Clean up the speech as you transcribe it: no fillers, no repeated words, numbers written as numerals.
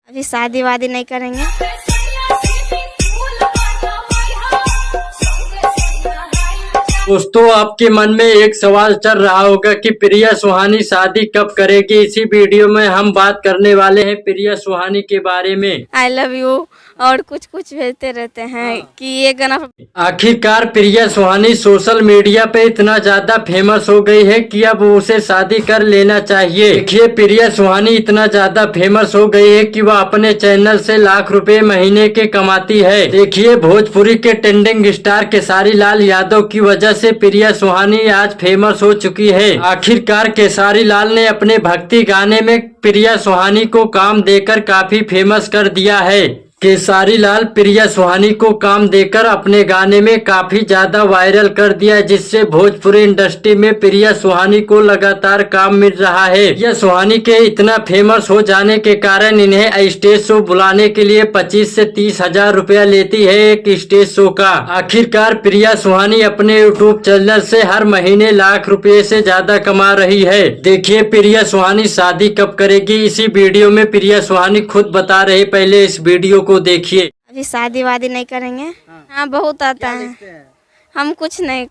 अभी शादी वादी नहीं करेंगे। दोस्तों, आपके मन में एक सवाल चल रहा होगा कि प्रिया सुहानी शादी कब करेगी। इसी वीडियो में हम बात करने वाले हैं प्रिया सुहानी के बारे में। आई लव यू और कुछ कुछ भेजते रहते हैं कि ये गाना। आखिरकार प्रिया सुहानी सोशल मीडिया पे इतना ज्यादा फेमस हो गई है कि अब उसे शादी कर लेना चाहिए। देखिए, प्रिया सुहानी इतना ज्यादा फेमस हो गई है कि वह अपने चैनल से लाख रुपए महीने के कमाती है। देखिए, भोजपुरी के ट्रेंडिंग स्टार केसारी लाल यादव की वजह से प्रिया सुहानी आज फेमस हो चुकी है। आखिरकार केसारी लाल ने अपने भक्ति गाने में प्रिया सुहानी को काम देकर काफी फेमस कर दिया है। केसारी लाल प्रिया सुहानी को काम देकर अपने गाने में काफी ज्यादा वायरल कर दिया, जिससे भोजपुरी इंडस्ट्री में प्रिया सुहानी को लगातार काम मिल रहा है। प्रिया सुहानी के इतना फेमस हो जाने के कारण इन्हें स्टेज शो बुलाने के लिए 25 से 30 हजार रुपया लेती है एक स्टेज शो का। आखिरकार प्रिया सुहानी अपने यूट्यूब चैनल से हर महीने लाख रुपए से ज्यादा कमा रही है। देखिए, प्रिया सुहानी शादी कब करेगी, इसी वीडियो में प्रिया सुहानी खुद बता रहे। पहले इस वीडियो को देखिए। अभी शादी वादी नहीं करेंगे। हाँ, बहुत आता है। हम कुछ नहीं।